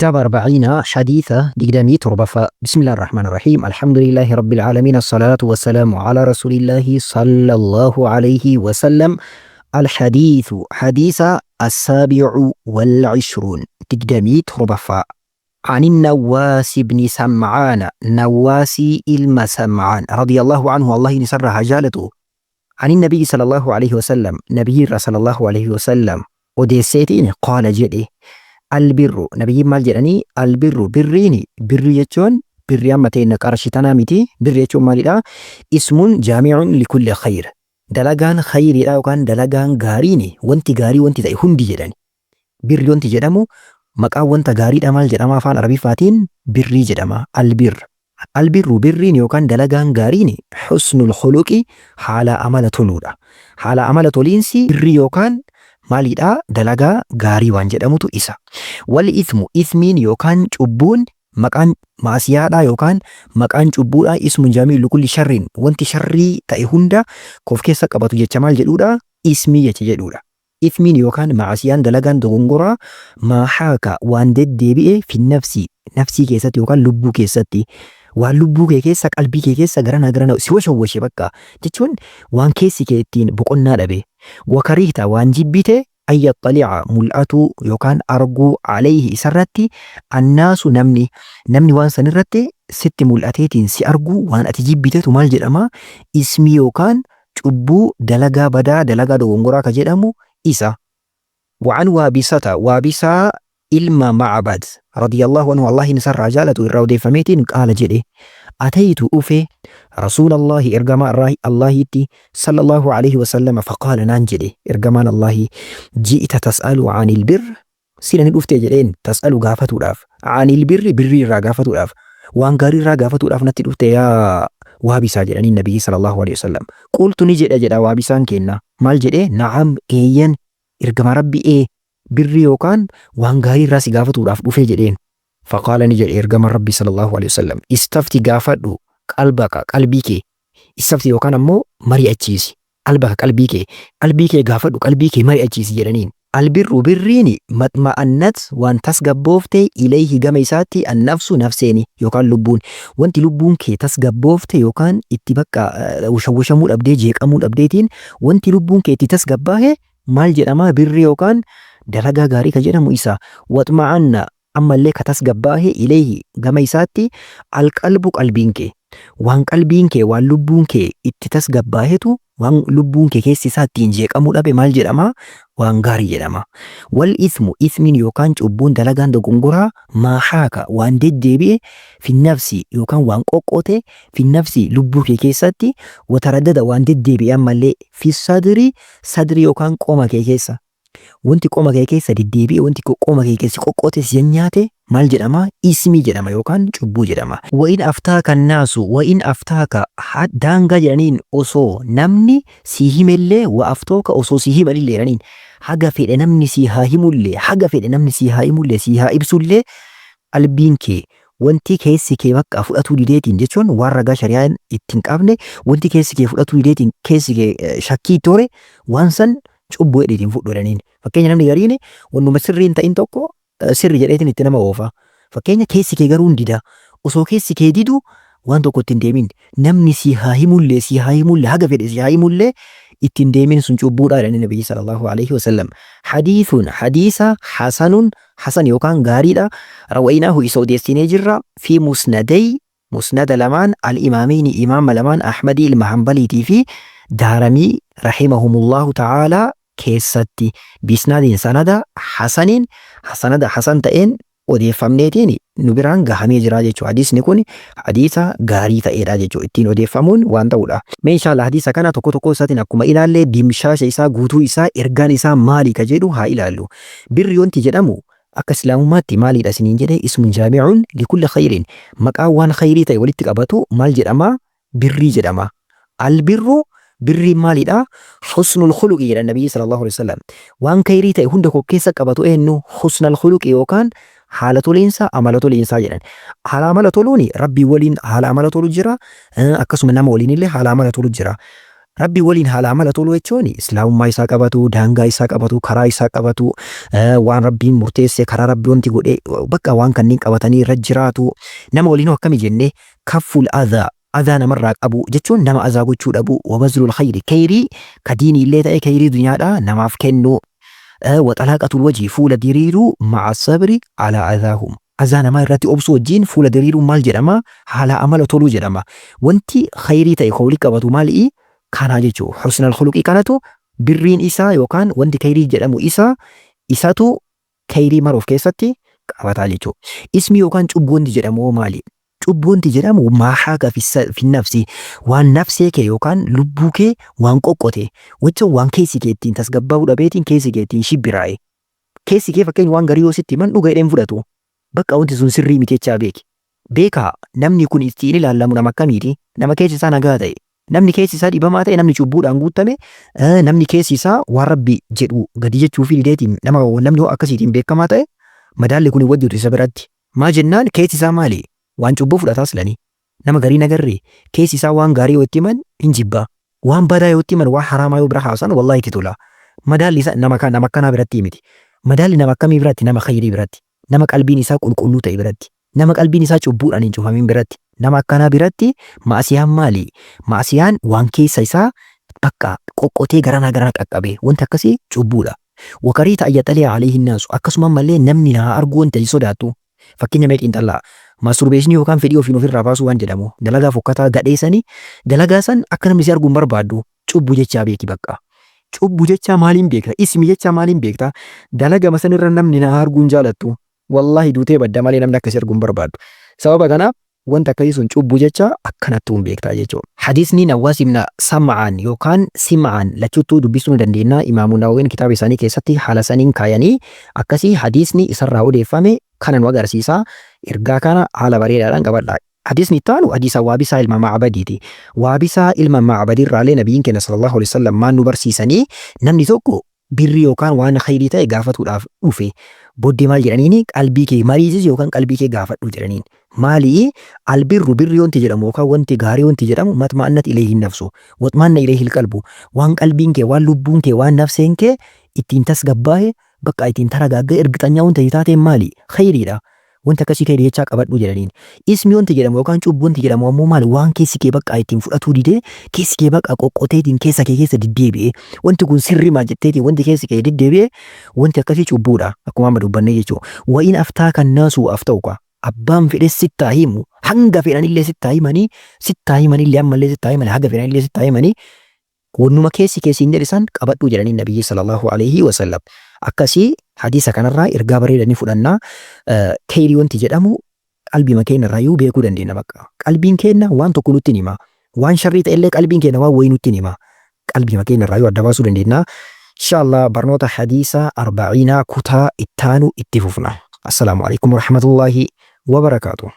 كتاب 40 حديثة دقدامي تربفة. بسم الله الرحمن الرحيم. الحمد لله رب العالمين، الصلاة والسلام على رسول الله صلى الله عليه وسلم. الحديث حديث 27 دقدامي تربفة. عن النواس بن سمعان، نواسي إلما سمعان رضي الله عنه، الله نسرها جالته، عن النبي صلى الله عليه وسلم، نبي صلى الله عليه وسلم وديسيتين قال جدي البر، نبي مال جدني البر بريني، بري يجون بري أمتين قرشتنا متي، بري يجون مالي اسم جامع لكل خير، دلقان خير لا وكان دلقان غاريني، وانت غاري وانت تأي هندي جدني بري وانت جدمو مقا وانت غاري دمال جدما فان عربي فاتين بري جدما البر. البر برين يوكان دلقان غاريني، حسن الخلق حال عمل تلودا، حال عمل تولينسي بري يوكان ماليدا دلقا غاري وان جدموتو إسا. والإثم إثمين يوكان چبون مقان معسيادا يوكان مقان چبودا اسم جامع لكل شرين، وانت شري تأي هندا كوف كيسا قبطو جتشمال جدودا اسمي جدودا. إثمين يوكان معسيان دلقان دغنغرا ما حاكا وان ديبئي في النفسي، نفسي كيسات يوكان لبو كيساتي، waan lubbuu kee keessa qalbii kee keessa garana si washawwashe bakka jechuun waan keessi kee ittiin boqonnaa dhabe. Wakariita waan jibbite ayya xaliica mul'atu yookaan arguu alayhi isarratti annaasu namni waan sanirratti sitti mul'ateetiin si arguu waan ati jibbitetu maal jedhama? Ismi yookaan cubbuu dalagaa badaa dalagaa dogongoraa ka jedhamu isa. وعن وابسة، وابسة إلما معبد رضي الله عنه، الله نسر رجالته الرودي فميتين قال جدي أتيت أفي رسول الله إرجما الله يتي صلى الله عليه وسلم فقال نانجدي إرجمان الله جئت تسأل عن البر، سيرن الأفتي جدين تسأل غافة راف عن البر، بري راغافة راف وان غاري راغافة راف نتي الأفتي يا وابسا جدني النبي صلى الله عليه وسلم. قلت نجد جدا وابسان كينا مال جدي نعم إيين إرجما ربي إيه بري يوكان وان غاري راسي غافتو راف بوفي جدين. فقال نجد إرجام ربي صلى الله عليه وسلم استفتي غافتو قلبك قلبيك، استفتي يوكان أمو مري أجيسي قلبك قلبيك غافتو قلبيك مري أجيسي جدنين. البر بريني مطمئنت وان تسقبوفتي إليه غميساتي النفس نفسيني يوكان لبون، وانت لبون كي تسقبوفتي يوكان اتبقى وشوشمو الأبدي جيك أمو الأبديتين، وانت لبون كي تسقباه مال جدما بري يوكان دلقا غاري كجدمو إسا. واطمعنا أما اللي كتسقباه إليه غميساتي القلب قلبينك، وان قلبينك وان لبونك اتتسقباهتو وان لبونك كيسي ساتين جيك أمو الأبي مال جدما وان غاري جدما. والإثم إثمين يوكان جبون دلقان دقنقرا ما حاكا وان ديبئ في النفس يوكان وان قوقوتي في النفس لبوك كيساتي، وتردد وان ديبئ أما اللي في الصدر صدر يوكان قوما كيسا، wanti qoma kee keessa deddeebi'e wanti qoma kee keessa qoqqoote si nyaate maal jedhama? Ismii jedhama yookaan cubbuu jedhama. Wa'in aftaaka naasu wa'in aftaaka daangaa jedhaniin osoo namni si himellee wa aftooka osoo si himalillee jedhaniin haga fedhe namni si haa himullee haga fedhe namni si haa himullee si haa ibsullee qalbiin kee wanti keessi kee bakka fudhatuu dideetiin jechuun waan ragaa shari'aan ittiin qabne wanti keessi kee fudhatuu dideetiin keessi kee shakkii toore waan san cubbuu edhiitiin fudhudhaniin. Fakkeenya namni gariin wannuma sirriin ta'in tokko sirri jedheetiin itti nama oofa. Fakkeenya keessi kee garuu dida, osoo keessi kee didu waan tokko ittiin deemin namni si haa himullee haga fedhe si haa himullee ittiin deemin sun cubbuudha jedhani Nabiyyi sallallahu alaihi wasallam. Hadiithun hadiisa hasanun hasan yookaan gaariidha. Rawaynaahu isa odeessinee jirra fi musnadai musnada lamaan al-imaameyni imaama lamaan Ahmadii ilma Hanbaliitii fi Daaramii rahimahumullahu ta'ala keessatti bisnaadiin sanada hasaniin hasanada hasan ta'een odeeffamneetiin nu biraan gahamee jira jechuudha. Hadiisni kun hadiisa gaarii ta'eedha jechuudha. Ittiin odeeffamuun waan ta'uudha. Mee inshallah hadiisa kana tokko isaatiin akkuma ilaallee dimshaasha isaa guutuu isaa ergaan isaa maali ka jedhu haa ilaallu. Birri wanti jedhamu akka islaamummaatti maaliidha isiniin jedhe ismun jaami'uun likulli khayriin, maqaan waan khayrii ta'e walitti qabatu maal jedhama? Birrii jedhama. Albirru birri maalidha? Husnul khuluqi jedha Nabiyyi sallallahu alaihi wasallam. Waan khayrii ta'e hunda keessa qabatu eenyu? Husnul khuluqi yookaan haala toliinsa amala toliinsaa jedhan. Haala amala toluuni rabbii waliin haala amala tolu jira, akkasuma nama waliin illee haala amala tolu jira. Rabbi waliin haala amala toluu jechuun islaamummaa isaa qabatu, daangaa isaa qabatu, karaa isaa qabatu, waan rabbiin murteesse karaa rabbi wanti godhe bakka waan kanneen qabatanii irra jiraatu. Nama waliin akkami jennee kafful adhaa namarraa qabu jechuun nama azaa gochuu dhabu. Wabazlul khayri khayrii ka diinii illee ta'e khayrii dunyaadhaa namaaf kennu. Waxalaaqatul wajii fuula diriiruu maca sabri alaa adhaahum. Azaa namaa irratti obsuu wajjin fuula diriiruun maal jedhama? Haala amala toluu jedhama. Wanti khayrii ta'e ka walii qabatu maali? Kanaa jechuun husnal khuluqii kanatu birriin isaa yookaan wanti khayrii jedhamu isatu khayrii maruuf keessatti qabataa jechuudha. Ismi yookaan cubbuu wanti jedhamu maali? Cubbuu wanti jedhamu maaxaaqa fi nafsi waan nafsee kee yookaan lubbuu kee waan qoqqote jechuun waan keessi kee ittiin tasgabbaa'uu dhabeetiin keessi kee ittiin shibbiraa'e. Keessi kee fakkeenya waan garii yoo sitti himan dhuga hidheen fudhatu. Bakka wanti sun sirrii miti jechaa beeki. Beekaa namni kun ittiin ilaallamu nama akkamiiti? Nama keessi isaa nagaa ta'e. Namni keessi isaa dhibamaa ta'e, namni cubbuudhaan guutame, namni keessi isaa waan rabbi jedhu gadi jechuu fi dideetiin namni akkasiitiin beekamaa ta'e madaalli kun wajjitu isa biratti. Maa jennaan keessi isaa maali? Waan cubbuu fudhataas lani. Nama garii nagarree keessi isaa waan gaarii yoo itti himan hin jibbaa. Waan badaa yoo itti himan waan haraamaa yoo bira haasan wallahi itti tola. Madaalli isaa nama akkanaa biratti miti. Madaalli nama akkamii biratti? Nama khayrii biratti. Nama qalbiin isaa qulqulluu ta'e biratti. Nama qalbiin isaa cubbuudhaan hin cufamin biratti. Nama akkanaa biratti maasiyaan maali? Maasiyaan waan keessa isaa bakka qoqqotee garanaa qaqqabe wanti akkasii cubbuudha. Wakarii ta'ayyaxalee alayhi naasu akkasuma malee namni na arguu wanta sodaatu. Fakkeenya mee xiinxallaa masturbeeshinii yookaan fedhii ofiin ofirraa baasuu waan jedhamu dalagaa fokkataa gadheessanii dalagaa san akka namni si arguu hin barbaaddu cubbuu jechaa beeki bakka. Cubbuu jechaa maaliin beekta? Ismi jechaa maaliin beekta? Dalagaa sanirra namni na arguu hin jaalattu. Wallahi duutee badda malee namni akka si arguu hin barbaaddu. Sababa kanaaf wanta akkasii sun cubbuu jecha akkanatti hin beektaa jechuudha. Hadiisni Nawwaas ibn Sam'aan yookaan Sim'aan lachuutuu dubbisuu ni dandeenya. Imaamu Nawawiin kitaaba isaanii keessatti haala saniin kaayanii akkasii hadiisni isarraa odeeffame kanan agarsiisa. Ergaa kana haala bareedaadhaan qabadha. Hadiisni itti aanu hadiisa Waabisaa ilma Macbadiiti. Waabisaa ilma Macbadirraalee nabiyyiin keenya sallallahu alaihi wasallam maan nu barsiisanii namni tokko birrii yookaan waan khayrii ta'e gaafatuudhaaf dhufe. Booddee maal jedhaniini qalbii kee mariisis yookaan qalbii kee gaafadhu jedhaniin. Maali albirru birri wanti jedhamu yookaan wanti gaarii wanti jedhamu matmaannat ilayhi nafsu watmaanna ilayhi qalbu waan qalbiin kee waan lubbuun kee waan nafseen kee ittiin tasgabbaa'e bakka ittiin taragaagga ergixanyaa wanta taateen maali khayriidha. Wanta akkasii kee jechaa qabadhu jedhaniin. Ismi wanti jedhamu yookaan cubbuu wanti jedhamu ammoo maali waan keessi kee bakka ittiin fudhatuu didee keessi kee bakka qoqqoteetiin keessa kee keessa diddeebi'e wanti kun sirrii maal jetteetiin wanti keessi kee diddeebi'e wanti akkasii cubbuudha akkuma amma dubbannee jechuudha. Wa'iin aftaa kan naasuu afta'uqa abbaan fedhes sittaa himu hanga fedhanillee sittaa himanillee ammallee sittaa himanii haga fedhanillee sittaa himanii wannuma keessi keessiin jedhisan qabadhu jedhanii nabiyyi sallallahu alaihi wasallam. Akkasii hadiisa kanarraa ergaa bareedanii fudhannaa khayrii wanti jedhamu qalbii keenya irraa beekuu dandeenya bakka. Qalbiin keenya waan tokko nutti hima. Waan sharrii ta'ellee qalbiin keenya waan wayii nutti hima. Qalbii keenya irraa adda baasuu dandeenya. Inshallah barnoota hadiisa 40 kutaa ittaanu itti fufna. Assalaamu alaikum warahmatullahi wabarakatuh.